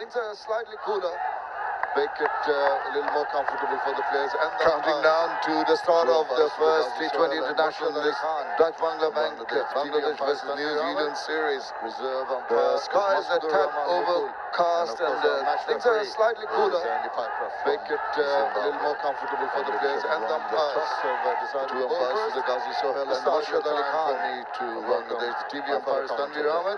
things are slightly cooler. Make it a little more comfortable for the players. And counting down to the start of the first T20 international in this Dutch Bangladesh versus New Zealand series. The skies are tad overcast and things are slightly cooler. Make it a little more comfortable for the players and the umpires. Two umpires for the Ghazi Sohail and Mashhad Ali Khan. To Bangladesh, the TV umpire is Tanvir Ahmed.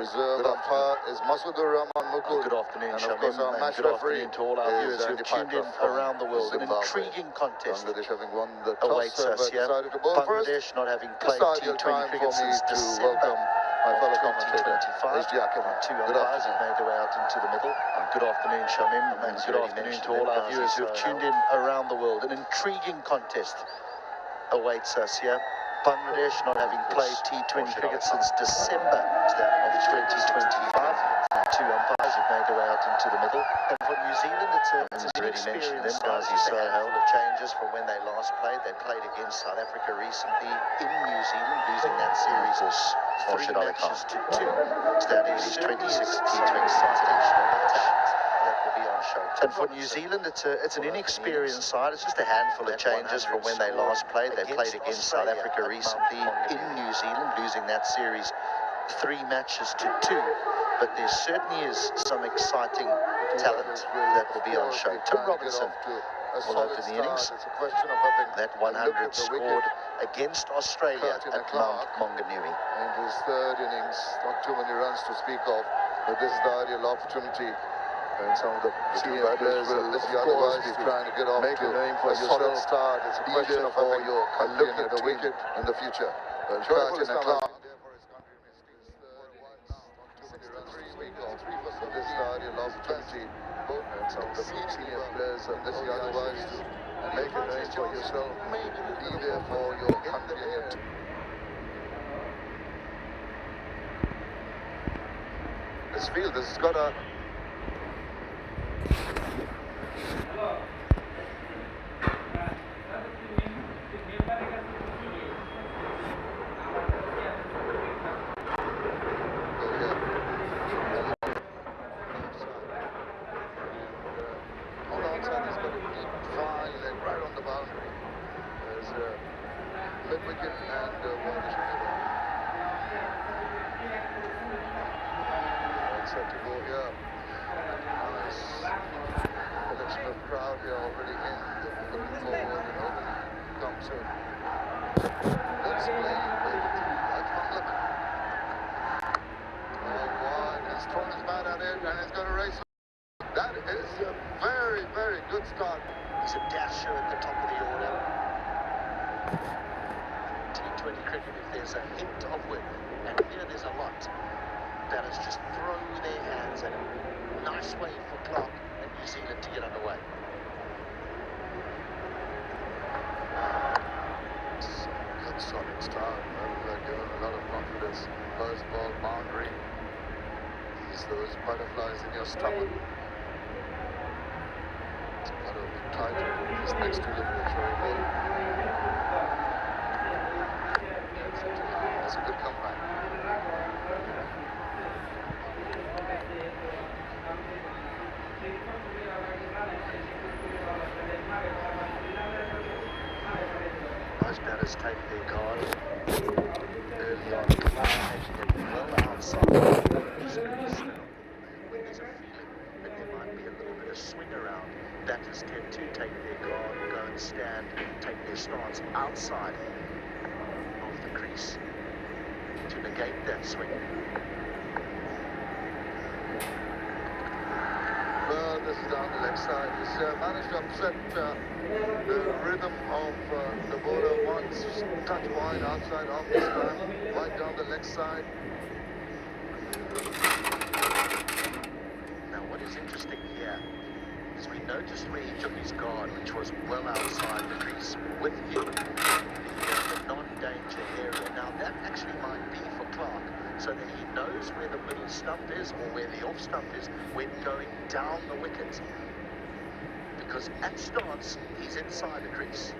Reserve umpire is Masood Rahman Mukul. Good afternoon, and of course our match referee to all our viewers who have tuned in around the world. An intriguing contest Bangladesh having won the toss awaits us here. decided to bowl Bangladesh first. not having played Ideal T20 time cricket for me since to December welcome my fellow commentator, 2025. Two umpires have made their way out into the middle. Good afternoon, Shamim, and good afternoon to all our viewers who have tuned in around the world. An intriguing contest awaits us here. Bangladesh not having played T20 cricket since December of 2025. Two umpires have made their way out into the middle. And for New Zealand, it's an experience. Ghazi Sohail of changes from when they last played. They played against South Africa recently in New Zealand, losing that series 3 matches to 2. That is 26th T20 international talent that will be on show. And for New Zealand, it's an inexperienced side. It's just a handful of changes from when they last played. They played against South Africa recently in New Zealand, losing that series 3 matches to 2. But there certainly is some exciting talent that will be on show. Tim Robinson will open the innings. That 100 scored against Australia at Mount Maunganui. In his third innings, not too many runs to speak of, but this is the ideal opportunity. And some of the senior players will, of course, be trying to get off to a solid start. It's a question of having a look at the wicket in the future. Curtin and Clark. So this is the ideal opportunity. And some of the senior players and this young wise to make a name for yourself. Be there for your country. This field has got a mid-wicket and one set to go here. Nice collection of crowd here already in. They're looking forward and hoping to come soon. Let's play. That's one look. Wide. He's thrown his bat at it and he's going to race. That is a very, very good start. He's a dasher at the top of the order. T20 cricket, if there's a hint of width, and here there's a lot, that is just throw their hands at it. Nice way for Clark and New Zealand to get underway. Good solid start. Given a lot of confidence. First ball boundary. Ease those butterflies in your stomach. Got to be tight. This next delivery throwing ball. That's a good comeback. Most batters take their guard early on. Well outside. When there's a feeling that there might be a little bit of swing around, batters tend to take their guard, go and stand, take their stance outside of the crease to negate that swing. Well, this is down the leg side. He's managed to upset the rhythm of the bowler once. Touch wide outside off this time, right down the leg side. Now, what is interesting here is we noticed where he took his guard, which was well outside the crease, with him the non-danger area. Now, that actually might be for Clark, so that he knows where the middle stump is or where the off stump is when going down the wicket. Because at stance, he's inside the crease.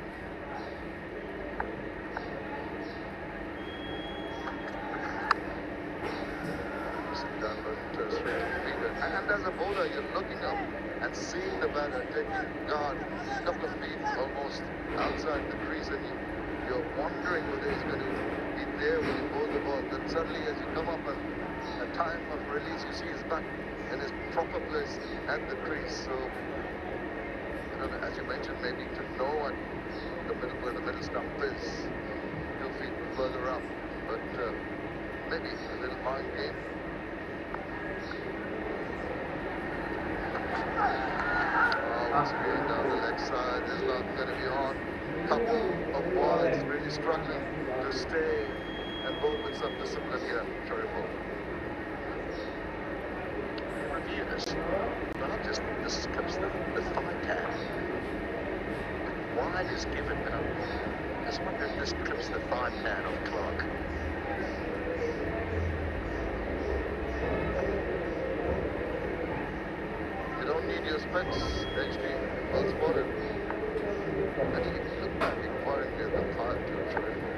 Done, but straight to the feet and And as a bowler, you're looking up and seeing the batter taking guard a couple of feet almost outside the crease, and you're wondering whether he's going to be there when you bowl the ball. Then suddenly, as you come up at a time of release, you see he's back in his proper place at the crease. So, as you mentioned, maybe to know at the middle where the middle stump is, 2 feet further up, but maybe a little mind game. It's going down the leg side. Is not going to be on. Couple of balls really struggling to stay and bowl with some discipline here. Terrible. Review this. Not just this clips the thigh pad. Wide is given, but I just wonder if this clips the thigh pad of Clark. You don't need your specs, HD. Well spotted. And you can look back inquiringly at the 5-2 terrible.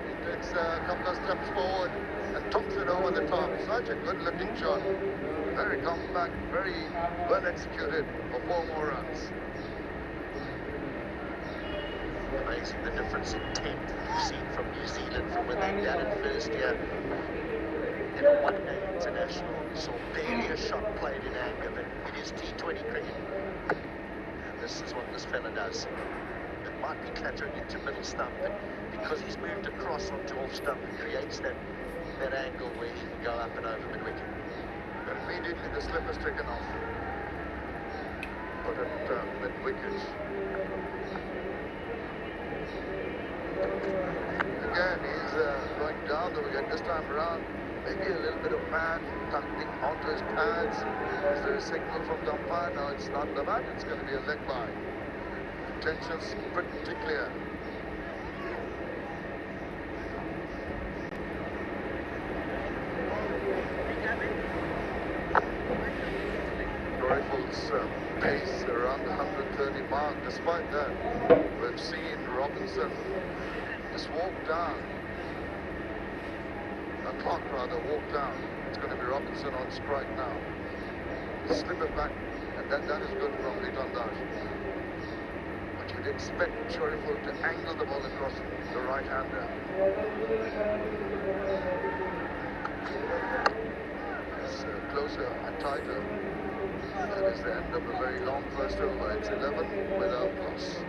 He takes a couple of steps forward and tucks it over the top. Such a good-looking shot. Very compact, very well executed for 4 more runs. Amazing the difference in intent you've seen from New Zealand from when they batted first year. In a one-day international, we saw barely a shot played in anger, but it is T20 cricket. And this is what this fella does. It might be clattering into middle stump, but because he's moved across onto off stump, it creates that angle where he can go up and over mid-wicket. Immediately the slip is taken off. Put at mid-wicket. Again, he's going down the wicket this time around. Maybe a little bit of man tucking onto his pads. Is there a signal from the umpire? No, it's not the bat. It's going to be a leg by. Intentions pretty clear. Rifle's pace around the 130 mark. Despite that, we've seen Robinson just walk down. Clark rather walk down. It's going to be Robinson on strike now. Slip it back, and that is good from Litandaj. But you'd expect Shariful to angle the ball across the right-hander. It's closer and tighter. That is the end of a very long first over. It's 11 without loss.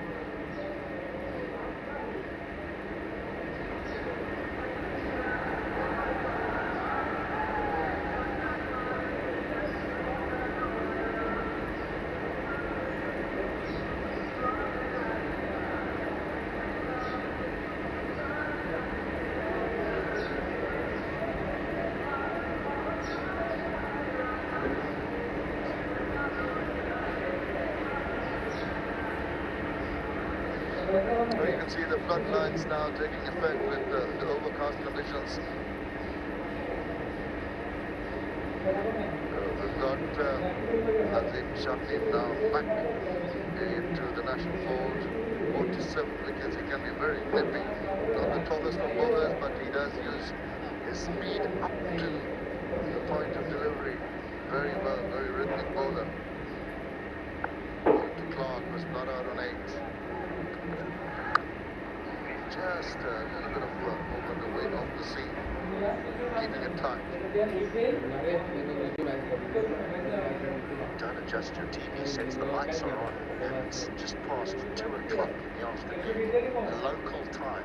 Well, you can see the floodlines now taking effect with the overcast conditions. We've got Nazim Shakib now back into the national fold. 47 wickets. He can be very nippy. Not the tallest of bowlers, but he does use his speed up to the point of delivery. Very well, very rhythmic bowler. Clark was not out on 8. Just a little bit of movement away off the seam, keeping it tight. Don't adjust your TV sets, the lights are on, and it's just past 2 o'clock in the afternoon, local time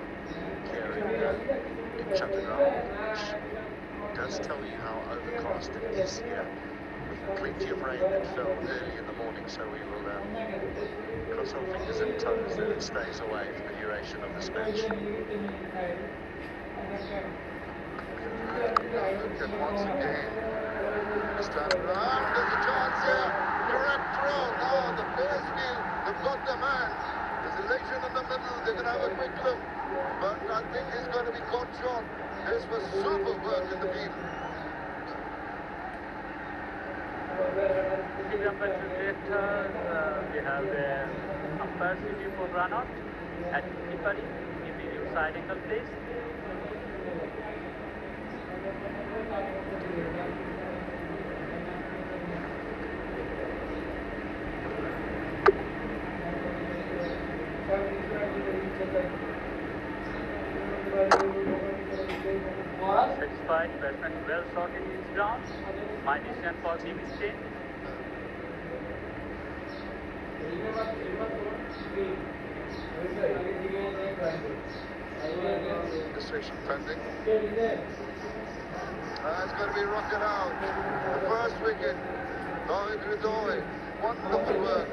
here in Chattanooga, which does tell you how overcast it is here, with plenty of rain that fell early in the morning, so we will cross our fingers and toes that it stays away for the duration of this match. Look at once again, this time around, there's a chance here, correct throw. Now the players feel they've got the man. There's elation in the middle, they can have a quick look, but I think he's going to be caught short. This was super work in the field. Number 2 we have the umpire review for run out at Tipari. Give me your side angle, please. satisfied. Batsman well sorted his ground. My decision for giving 10. Decision pending. It's going to be rocketed out. The first wicket. Doi. Wonderful work.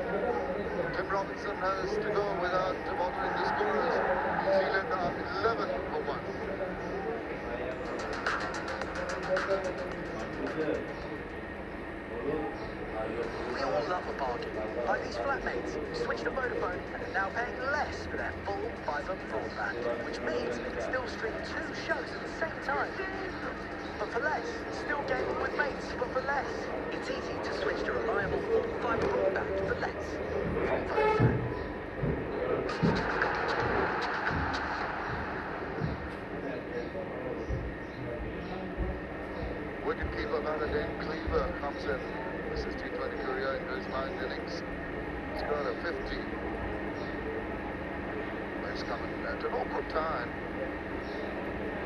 Tim Robinson has to go without bothering the scorers. New Zealand are 11 for 1. We all love a bargain, like these flatmates who switched to Vodafone and are now paying less for their full fibre broadband, which means they can still stream 2 shows at the same time. But for less, still gaming with mates, but for less. It's easy to switch to reliable full fibre broadband for less from Vodafone. Wicketkeeper Valentine Cleaver comes in. This is T20 career in his 9 innings. He's got a 50. He's coming at an awkward time.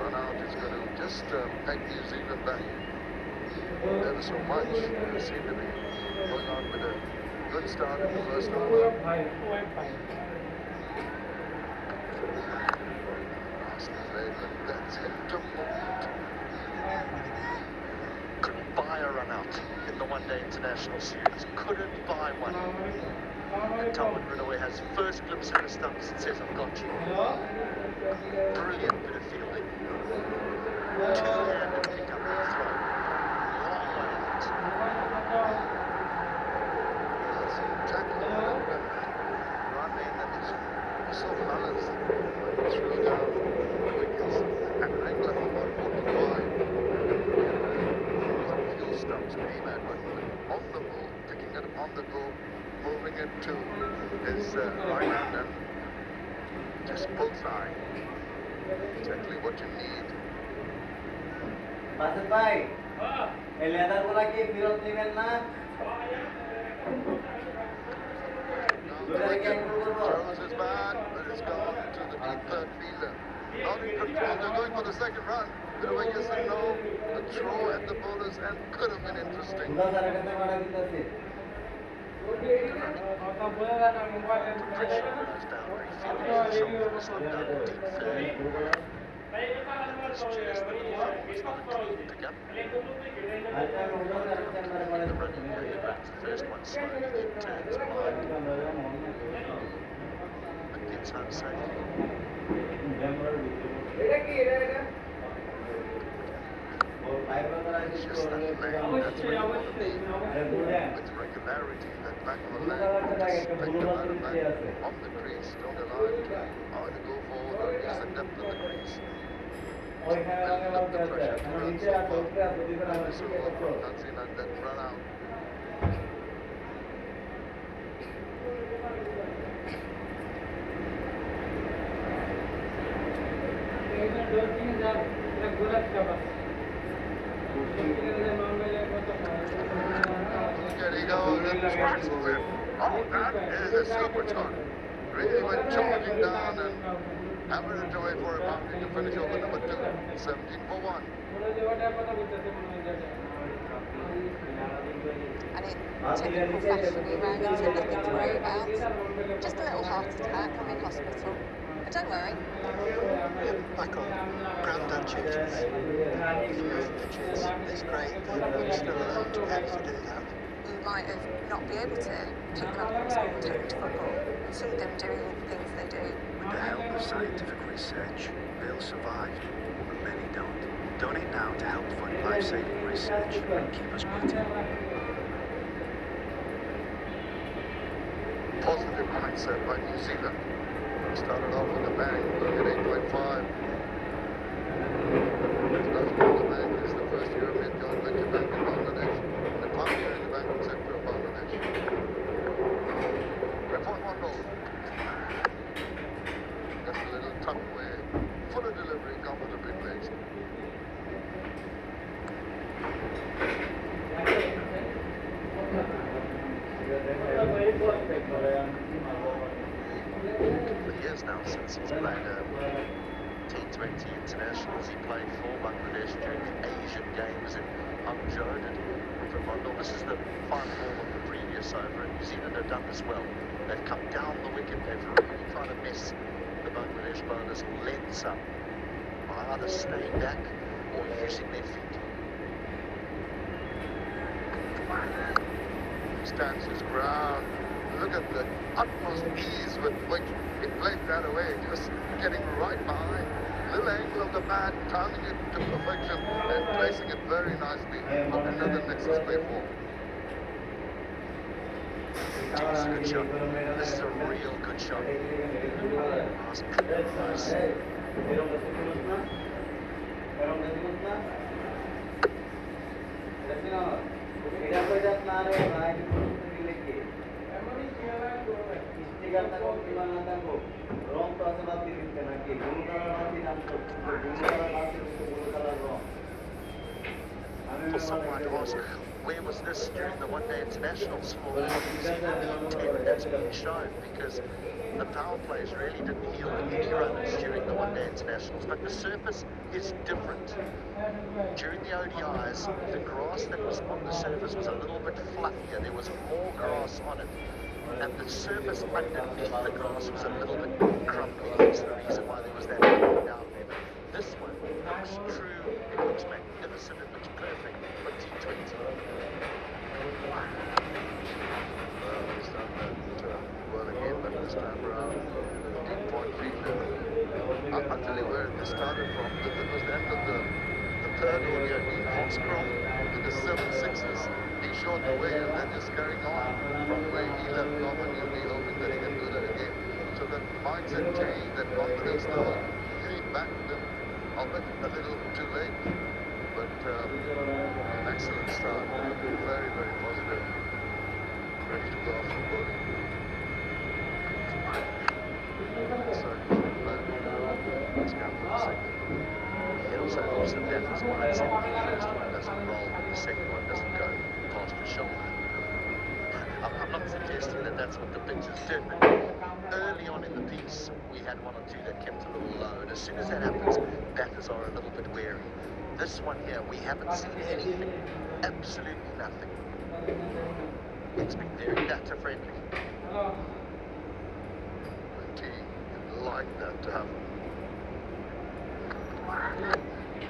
Run out is going to just peg New Zealand back ever so much. They seem to be going on with a good start in the first over. That's him to Moult. Couldn't buy a run out in the one-day international series. Couldn't buy one. And Talbot Ridaway has first glimpse of the stumps and says, I've got you. Brilliant bit of fielding. Two-handed pick up and throw. Long way out. Tackle and running, and he's so balanced. Threw down the wickets and angle for 145. Few stumps came at, but on the move, picking it on the go, moving it to his right hand and just bullseye. Exactly what you need. Basit bhai, এই leather গুলা কি ফেরত নেবেন না? Throws his bat, but it's gone to the deep third fielder. Not in control, they're going for the second run. Ridaway yes and no, a throw at the bowlers and could have been interesting. The Pressure goes down very fielding was not down deep third. It's just that the ball was not a clean pick-up. The running way back, the first one slowly, then turns wide. But gets home safely. It's just that leg, that's where you want to be. With regularity, that back of the leg, just pick them out of back on the crease, don't allow him to either go forward or use the depth of the crease. Build up the pressure to run so far. And this will work from Nancy and then run out. There he goes, and scratches it. Oh, that is a super shot. Really went charging down and hammered it away for a boundary to finish over number 2. 17 for 1. And in typical fashion, he rang and said nothing to worry about. Just a little heart attack, I'm in hospital. But don't worry. Back on granddad duties. If you move pitches, it's great that you're still allowed to be able to do that. You might not be able to pick up what's called touch football and see them doing all the things they do. With the help of scientific research, they'll survive, but many don't. Donate now to help fund life-saving research and keep us beating. Positive mindset by New Zealand. Started off with a bang, look at 8.5. The bank is the first European joint venture bank in Bangladesh, and a pioneer in the banking sector of Bangladesh. 3.1 ball. Just a little tuck away, full of delivery, comfortably placed. For years now since he's played T20 internationals, he played for Bangladesh during games in Hangzhou from Mondal. This is the final ball of the previous over, and New Zealand have done this well. They've come down the wicket, they've really tried to mess the Bangladesh bowlers' lengths up by either staying back or using their feet. Stands his ground. Look at the utmost ease with which he played that away, just getting right behind. Little angle of the bat, timing it to perfection and placing it very nicely for another Nexus play form. It's a good shot. This is a real good shot. Nice. For someone to ask, where was this during the one-day internationals for New Zealand? The intent that's been shown, because the power plays really didn't yield any runs during the one-day internationals, but the surface is different. During the ODIs, the grass that was on the surface was a little bit fluffier. There was more grass on it, and the surface underneath the grass was a little bit crumbly. That's the reason why there was that up and down there. This one looks true, it looks magnificent, it looks perfect for T20. He's done that well again, but this time around, deep point fielder. I'll tell you where this started from. It was the end of the third over. He had been Foxcroft with the 7 6s. He shot away and then just carrying on from where he left off, and you'll be hoping that he can do that again. So that mindset change, that confidence level, getting back to them, albeit a little too late, but an excellent start. Very, very positive. Ready to go off the bowling. Let's go for the second. It also helps that that is mindset. The first one doesn't roll, the second one doesn't go past your shoulder. I'm not suggesting that that's what the pitches did, but early on in the piece, we had one or two that kept a little low, and as soon as that happens, batters are a little bit wary. This one here, we haven't seen anything, absolutely nothing. It's been very batter friendly. You'd like that to happen.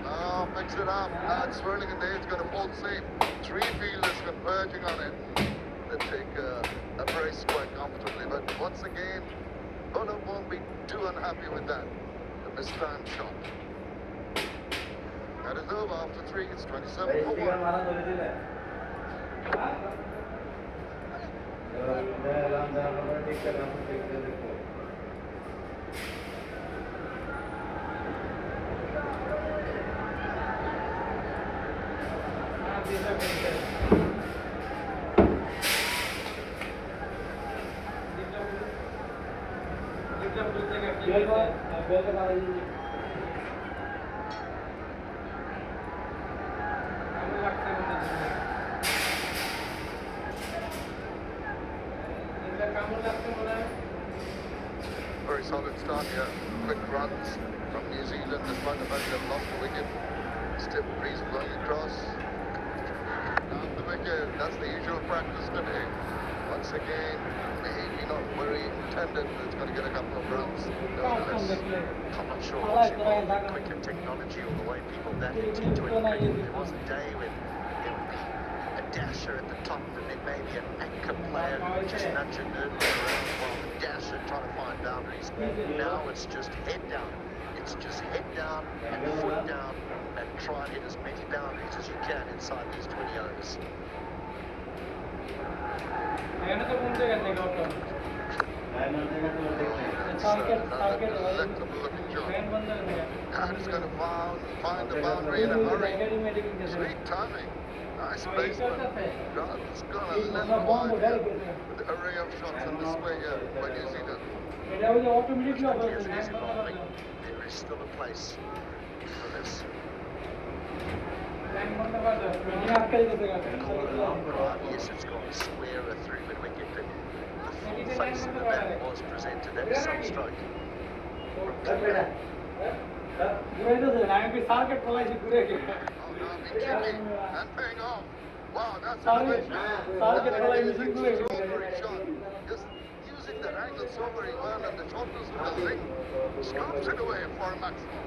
Now mix it up. Now it's swirling in the air. It's going to fall safe. 3 fielders converging on it. They take a brace quite comfortably. But once again, bowler won't be too unhappy with that. The mistimed shot. That is over after 3. It's 27 for 1. Very solid start here. Quick runs from New Zealand despite the fact they've lost the wicket. Stiff breeze blowing across. Down the wicket. That's the usual practice today. Once again, maybe not very intended, but it's going to get a couple of runs. Nevertheless, I'm not sure what's involved in cricket technology or the way people bat in T20 cricket. There was a day when there would be a dasher at the top and then maybe an anchor player who would just nudge a nerd around while the dasher trying to find boundaries. Now it's just head down. It's just head down and foot down and try and hit as many boundaries as you can inside these 20 overs. And he's going to find the boundary in a hurry. Sweet timing. Nice placement. It's going to let wide with the array of shots in this way here by New Zealand. As it is evolving, there is still a place for this. Yes, it's gone squarer through mid wicket, but the full face of the bat was presented. That is some stroke from Clear. And paying off. Wow, that's amazing. Strawberry shot. Just using the angle so very well and the shortness of the ring scoops it away for a maximum.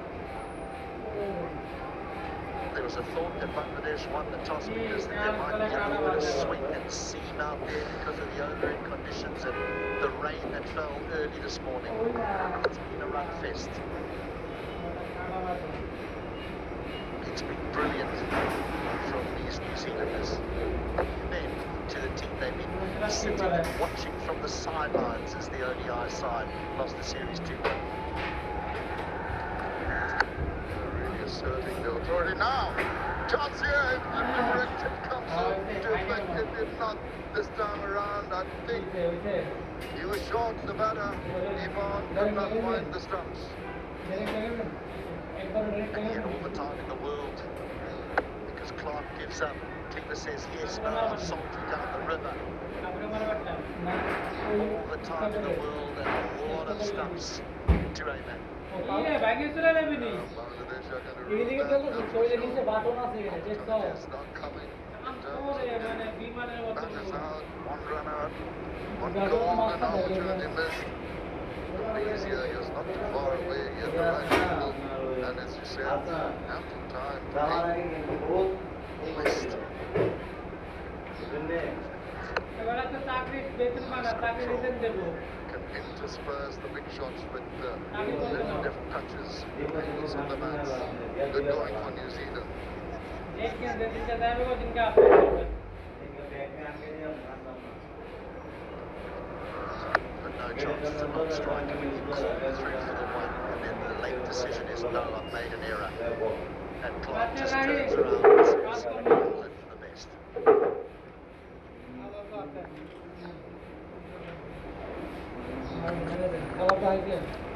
There was a thought that Bangladesh won the toss because there might be a little bit of swing and seam out there because of the overhead conditions and the rain that fell early this morning. It's been a run fest. It's been brilliant from these New Zealanders. Then to the team, they've been sitting and watching from the sidelines as the ODI side lost the series 2-1. Really asserting the authority now. Chance here, if the directive comes into effect, it did not this time around. I think he was short, the batter. Ivan could not find the stumps. And yet all the time in the world, because Clark gives up, Cleaver says yes, no, I'll salt you down the river. All the time in the world and a lot of stumps to Rayman. Bangladesh are going to rule that. It's not coming in terms of batters out, one run out, one goal, an opportunity missed. Indonesia is not too far away, yet the right angle. And as you said, ample time to make missed. Can intersperse the big shots with little deft touches, angles on the bats. Good going for New Zealand. But no chance to not strike when you call through for the one, and then the late decision is no, I've made an error. And Clark just turns around and says, hope for the best.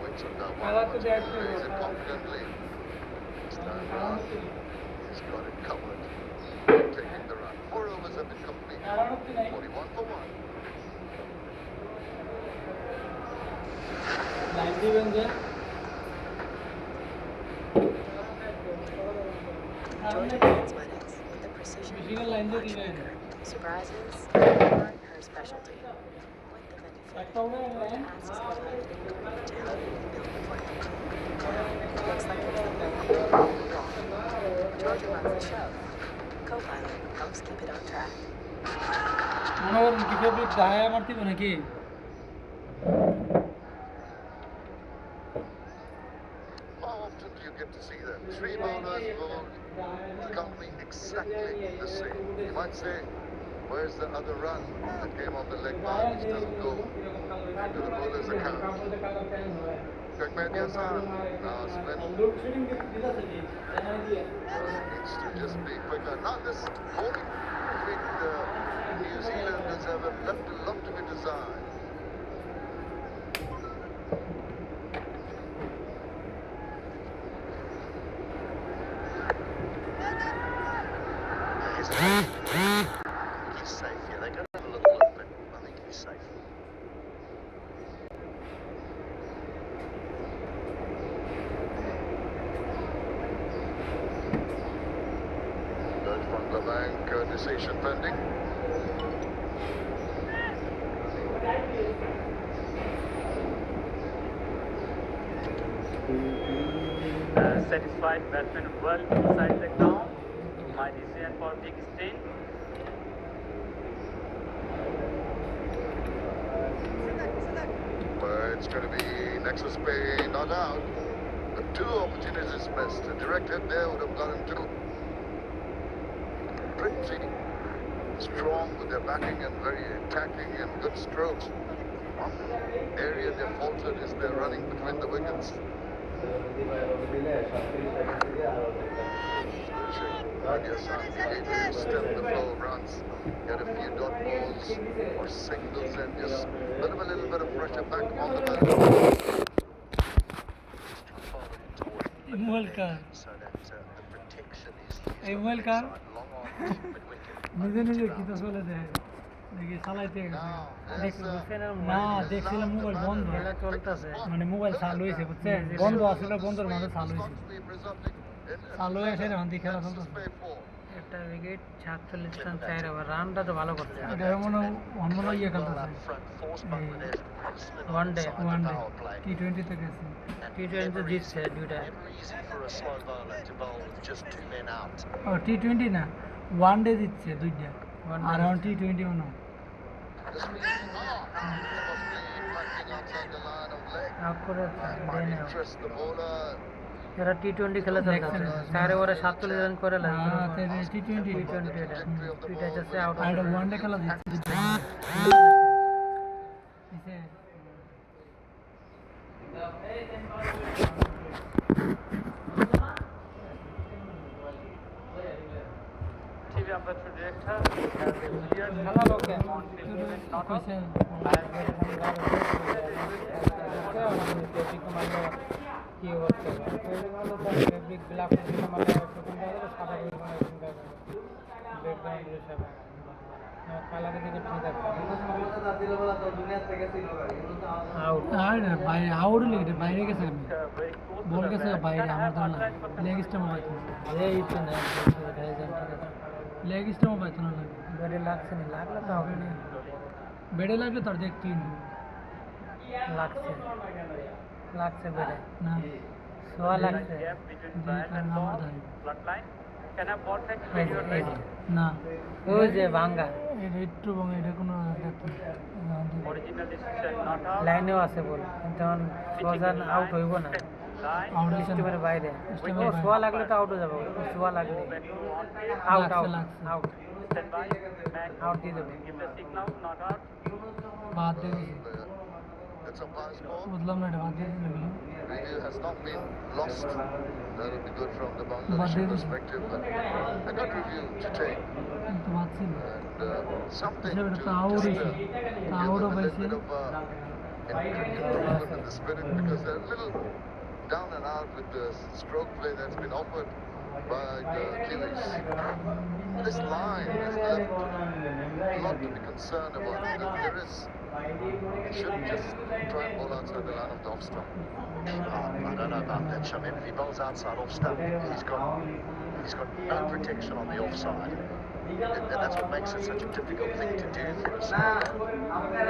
Wins on that one. Plays it confidently. This time around, he's got it covered. Taking the run. 4 overs have been completed. 41 for 1. Georgia Payne's weddings with the precision of a watchmaker. Surprises are her specialty. Like the venue flame, Georgia asks her husband to help build the flame. It looks like it's the flame wrong. Georgia runs the show. Co-pilot helps keep it on track. How often do you get to see that? 3 bowlers bowled, coming exactly the same. You might say, where's the other run that came on the leg bar? It doesn't go into the bowler's account. Now Smith needs to just be quicker. Now this bowling between the New Zealanders have left a lot to be desired. He's safe, yeah, they got a little look, but I think he's safe. Third Bangladesh decision pending. Satisfied batsman well inside the ground. My decision for big stain. But it's going to be Nexus Bay not out. But 2 opportunities missed. A direct hit there would have gotten 2. Pretty strong with their batting and very attacking and good strokes. One area they faltered is their running between the wickets. Stem the flow of runs, get a few dot balls or singles and just put a little bit of pressure back on the batter. So that the protection is Welcome. long on deep mid wicket. দেখি চালাইতে গেছে না দেখছিলাম mobile বন্ধ চলতেছে মানে mobile চালু হয়েছে বুঝছেন বন্ধ আসলে বন্ধের মাঝে চালু হয়েছে চালু হয়েছে এখন দিয়ে খেলা চলতেছে একটা উইকেট 47 রান 4 ওভার রানটা তো ভালো করছে এটা মনে অন্য ইয়ে খেলতেছে ওয়ান ডে T20 তে গেছে T20 তো জিতছে দুইটা ও T20 না ওয়ান ডে জিতছে দুইটা আর এখন T20 মনে হয় এরা T20 খেলা চলতেছে 4 ওভারে 47 রান করে T20 এটা যাচ্ছে আউট আর ওয়ান ডে খেলা জিতছে TV operator director কি হচ্ছে ফেব্রিক ব্ল্যাক মানে সাদা কালারের দিকে ঠিক আছে আউট লেগে বাইরে গেছে বল গেছে বাইরে আমার তো না লেগ স্টাম্প পাইতো লেগ স্টাম্প পাইতো না বেড়ে লাগছে না লাগলে তো হবে না বেড়ে লাগলে তোর দেখ 3 লাগছে লাগছে বেড়ে না সোয়া লাগছে না ওই যে ভাঙ্গা এটা একটু ভাঙা এটা কোনো লাইনেও আছে বল কিন্তু সোয়াজান আউট হইব না আউট স্টিমের বাইরে সোয়া লাগলে তো আউট হয়ে যাবে সোয়া লাগলে আউট আউট আউট আউট দিয়ে দেবে বাদ দিয়ে বুঝলাম না এটা বাদ দিয়ে দিলে Review has not been lost. That would be good from the Bangladeshi perspective, but a good review to take. And something to just give them a little bit of improvement in the spirit because they're a little down and out with the stroke play that's been offered by the Kiwis. This line has left a lot to be concerned about. There is. He shouldn't just try and bowl outside the line of the off stump. I don't know about that, Shamim. If he bowls outside off stump, he's got no protection on the offside. And that's what makes it such a difficult thing to do for a spinner.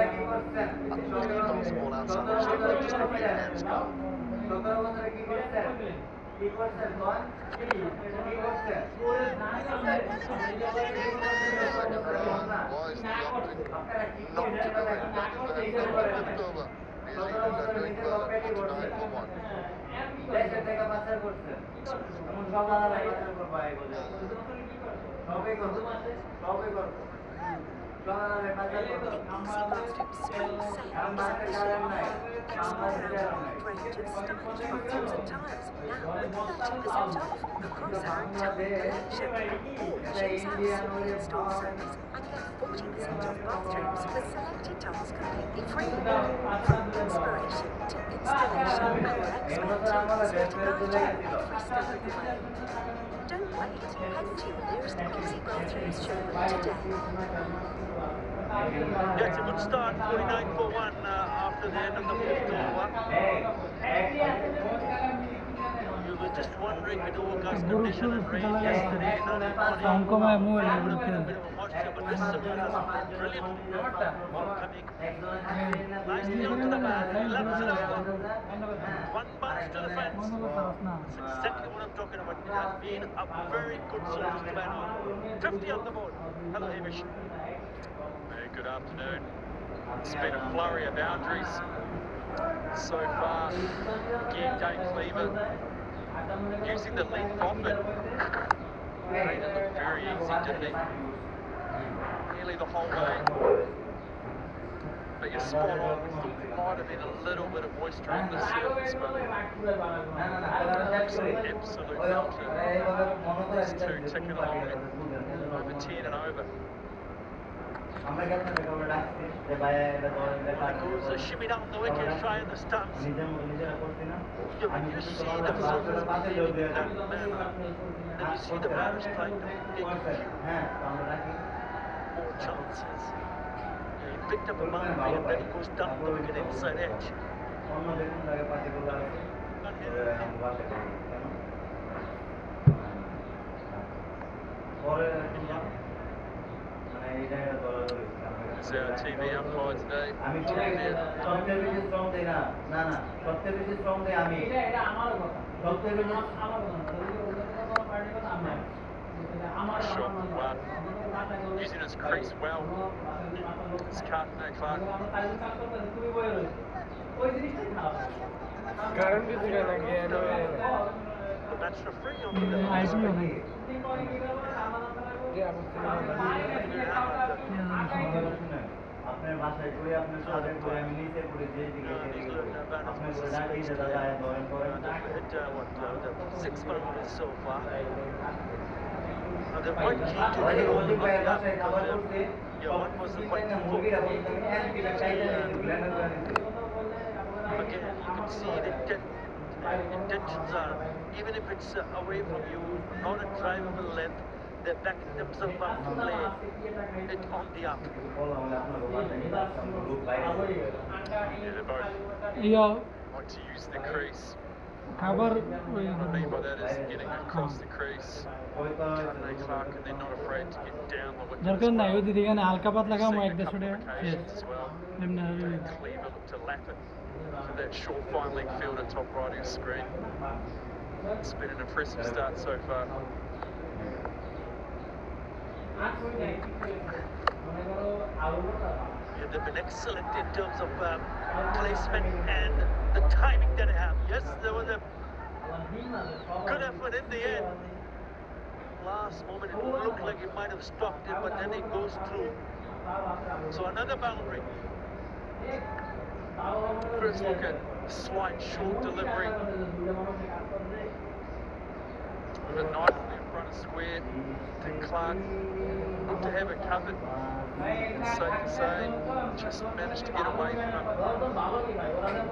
If he bowls the ball outside off stump, they'll just make their hands go. Boys not to the ring. That is the end of the fifth over. New Zealand are doing well at 49 for 1. Don't wait. Head to your nearest easy bathrooms showroom today. That's a good start, 49 for 1 after the end of the fourth over. You were just wondering with overcast condition and rain yesterday and early morning. Would have been a bit of a moisture, but this is a brilliant ball coming. Nicely onto the bat, he loves it over. One bounce to the fence. That's exactly what I'm talking about. It has been a very good surface to bat on. 50 on the board. Hello, Hamish. Very good afternoon. It's been a flurry of boundaries so far. Again, Dane Cleaver using the length off it. Made it look very easy, didn't he? Nearly the whole way. But you're spot on. We thought there might have been a little bit of moisture on the surface, but absolute belter. These two ticking along over 10 and over. Because shimmy down the wicket, trying the stumps. Yeah, when you see the surface behaving in that manner, then you see the batters trying to get a few more chances. picked up a boundary and then he goes down the wicket inside edge. It's our TV umpire today. Shot one. Using his crease well. It's Carter Clark. The match referee on the আপনার বাসায় করে আপনার সাথে করে আমি নিচে করে দিয়ে দিকে দাদা জয়েন করেন 6 boundaries so far. Now they're quite keen to one was the quite again, you can see the intentions are, even if it's away from you, not a drivable length, they're backing themselves up to play it on the up. Yeah. Want to use the crease. Cover. What I mean by that is getting across the crease. Carter Clark, and they're not afraid to get down the wicket. দরকার নাই ওই দিকে না হালকা পাতলা কাম এক দেশে as well. Cleaver look to lap it to that short fine leg fielder top right of your screen. It's been an impressive start so far. Yeah, they've been excellent in terms of placement and the timing that they have. Yes, there was a good effort in the end. Last moment it looked like it might have stopped it, but then it goes through. So another boundary. First look at slight short delivery. With it nicely in front of square to Clark. Good to have it covered. It's safe to say, just managed to get away from him.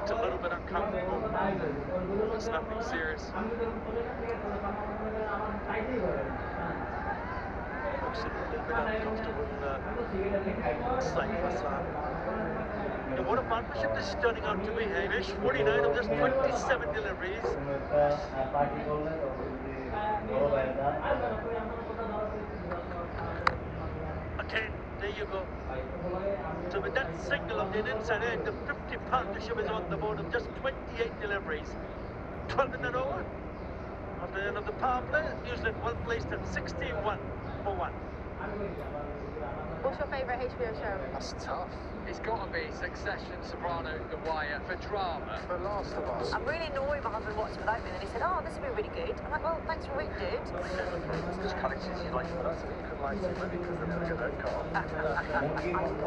It's a little bit uncomfortable. It's nothing serious. Looks a little bit uncomfortable. Safe Hassan. And what a partnership this is turning out to be, Hamish. 49 of just 27 deliveries. Again, there you go. So with that single of the inside edge, the 50 partnership is on the board of just 28 deliveries. 12 in an over. After the end of the power play, New Zealand well placed at 16-1 for 1. What's your favourite HBO show? That's tough. It's got to be Succession, Sopranos, The Wire for drama. The Last of Us. I'm really annoyed my husband watched it without me and he said, oh, this will be really good. I'm like, well, thanks for a week, dude. Just cutting since you like it, but that's you could like it maybe because they're never going to car. I'm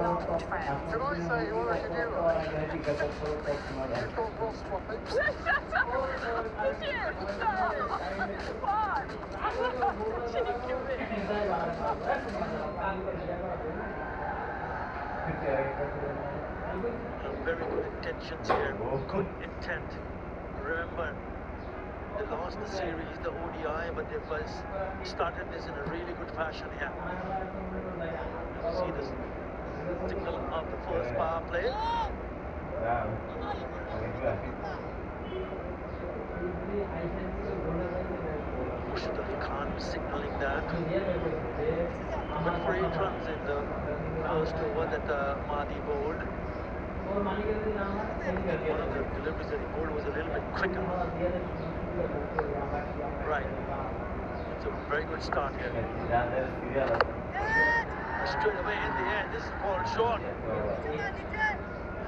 not friends. Can I say what I should do? You've got Ross swapping. Shut up! Did you? No! What? Cheeky Very good intentions here, good intent. Remember, they lost the series, the ODI, but they've started this in a really good fashion here. See this signal of the first power play. Mushtaq Khan signaling that. But for 8 runs in the first over that Mahdi bowled. One of the deliveries that he bowled was a little bit quicker. Right. It's a very good start here. Straight away in the end, this is ball short.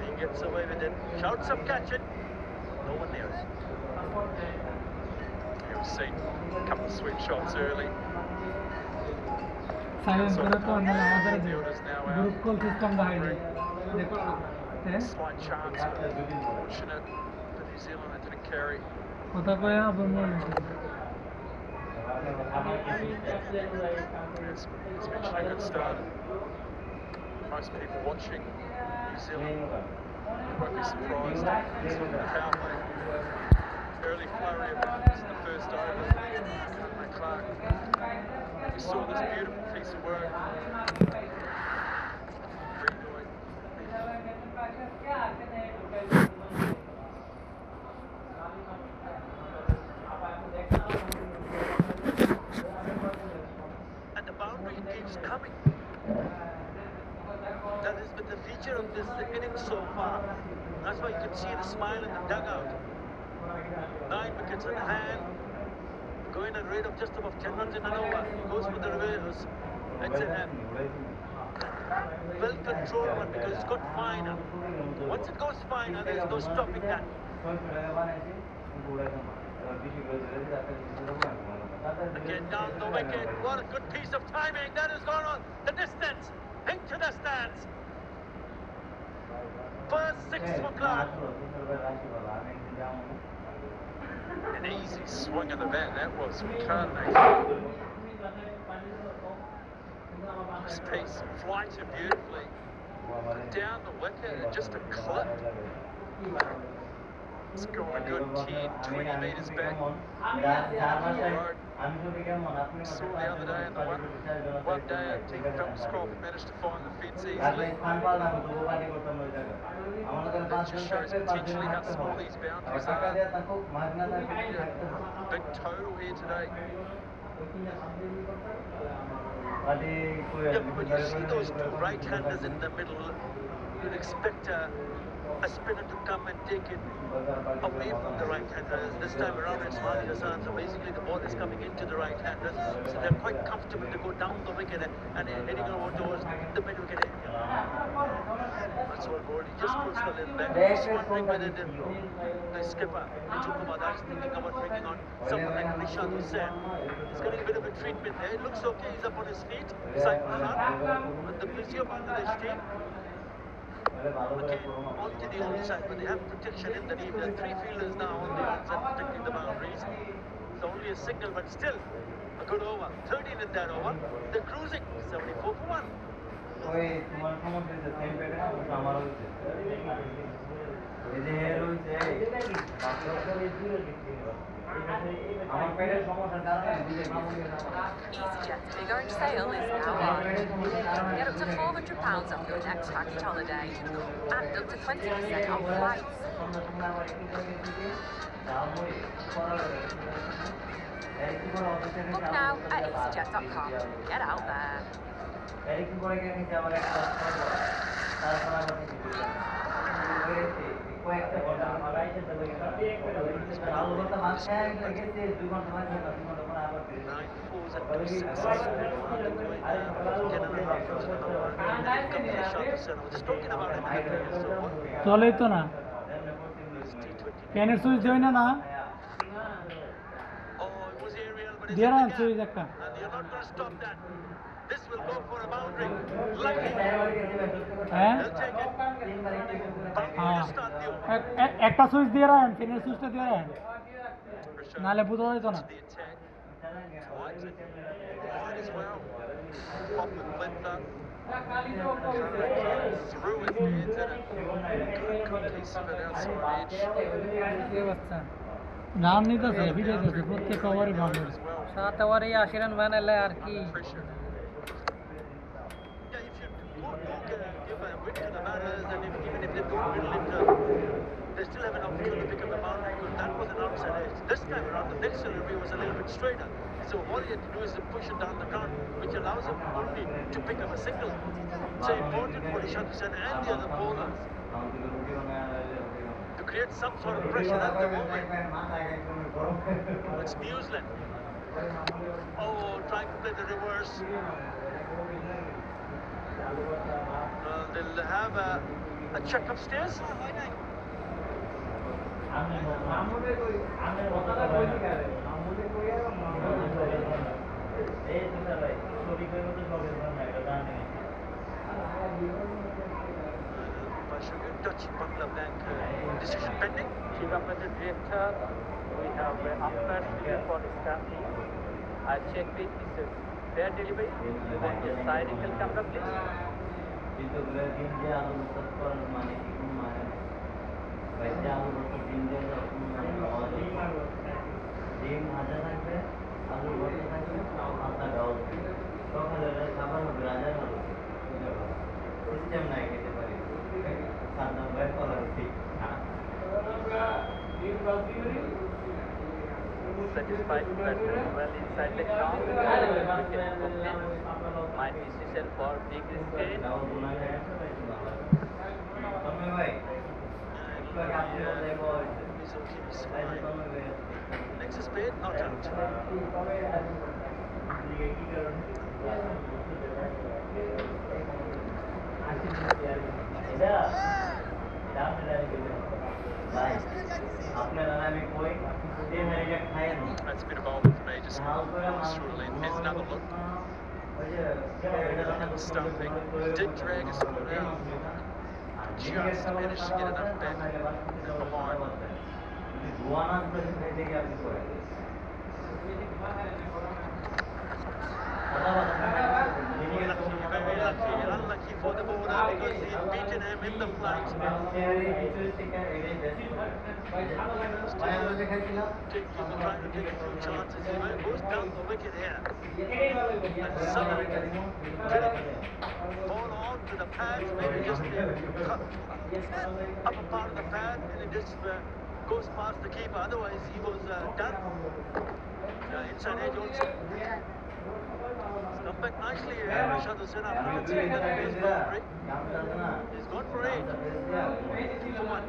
He gets away with it. Shouts of catch it. No one near it. You'll see a couple of sweet shots early. Silence करो तो अंदर आवाज दे group call system का hide Slight chance, but fortunate for New Zealand that didn't carry. पता को यहाँ पर मोड़ It's mentioned a good start. Most people watching New Zealand won't be surprised. It's on the power play. Early flurry of runs in the first over. Carter Clark. We saw this beautiful piece of work. Greenwood this innings so far. That's why you can see the smile in the dugout. 9 wickets in hand. Going at a rate of just above 10 runs in an over. He goes for the reverse. It's a well-controlled one because it's got final. Once it goes final, there's no stopping that. Again, down the wicket. What a good piece of timing. That has gone on the distance. Into the stands. First 6 for Clark. An easy swing of the bat. That was Carter. Space flies it beautifully. Down the wicket and just a clip. It's gone a good 10, 20 metres back. Saw the other day in the one day 18 Phelpscroft managed to find the fence easily. That just shows potentially how small these boundaries are. Big total here today. Yeah, but when you see those two right-handers in the middle, you'd expect a spinner to come and take it away from the right-handers. This time around it's Mali Hassan, so basically the ball is coming into the right-handers, so they're quite comfortable to go down the wicket and heading over towards the mid-wicket area. That's all Goldie just puts the lid back. Just wondering whether the skipper, Mitchell Kumar, is thinking about bringing on someone like Rishad Hussain. He's getting a bit of a treatment there. It looks okay, he's up on his feet, side to front, with the physio Bangladesh team. Okay, onto the onside, but they have protection in the knee. There are 3 fielders now on the onside protecting the boundaries. It's only a single, but still a good over. 13 in that over. They're cruising. 74 for 1. EasyJet's Big Orange Sale is now on. Get up to £400 off your next package holiday and up to 20% off flights. Book now at easyjet.com. Get out there. চলেই তো না ফ্যানের switch দেয় না দিয়ে রাখেন switch একটা হ্যাঁ একটা সুইচ দিয়ে রাখেন ফ্যানের সুইচটা দিয়ে রাখেন নাহলে বুঝা যেত না রান নিতেছে ফিরেছে প্রত্যেক ওভারই ভালো 7 ওভারে 80 রান বানাইলে আর কি they still have an opportunity to pick up the boundary because that was an outside edge. This time around, the next delivery was a little bit straighter. So all he had to do is to push it down the ground, which allows him only to pick up a single. So important for Rishad Hussain and the other bowlers to create some sort of pressure at the moment. It's New Zealand. Oh, trying to play the reverse. They'll have a check upstairs. Dutch Bangla Bank decision pending. Chief Operator Director, we have umpires here for staffing. I check with this fair delivery. You want the side angle camera, please. Satisfied that well inside the ground, my decision for big screen. Next spade, not out. That's been a bowl with major skill. Here's another look. Stumping. Did drag a spot out. Just managed to get enough back and behind. Very lucky and unlucky for the bowler because he's beaten him in the flight. Still trying to take a few chances. He goes down the wicket here. And suddenly did it fall on to the pads, maybe just the upper part of the pad, and it just goes past the keeper. Otherwise, he was done. Inside edge also. Come back nicely here, Rishad Hussain after considering that he was boundary. He's gone for 8. 2 for 1.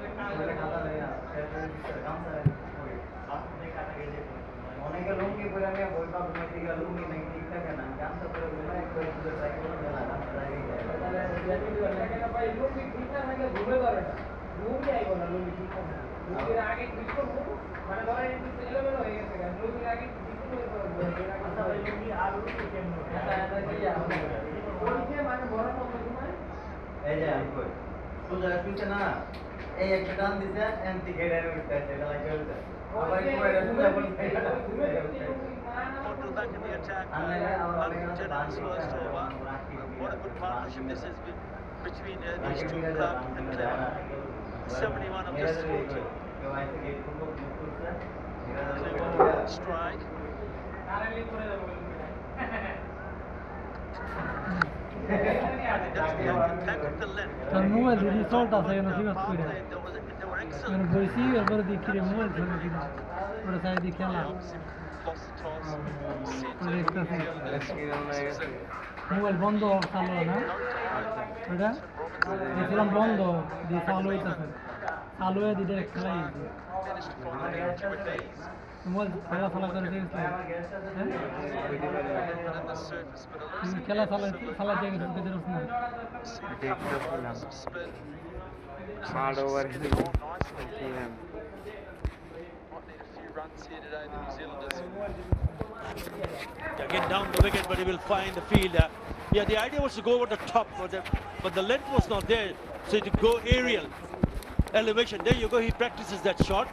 Back in the attack, first over. What a good partnership this is between these two, Club and Clever. 71 of this 40. Clever strike. Mobile result আছে এখানে sea bass করে মানে বইছি এবার দেখি রে mobile ধরে দিবা ওরা সাইড দিয়ে খেলা মোবাইল বন্ধ চালু না ওটা দেখলাম বন্ধ দিয়ে চালু হইতাছে চালু হয়ে দিতে খেলাই মোবাইল খেলা চালা করে দিয়েছে খেলা চালা দিয়ে গেছে বেদের না hard over Again down the wicket, but he will find the field. Yeah, the idea was to go over the top, but the length was not there, so to go aerial elevation. There you go, he practices that shot.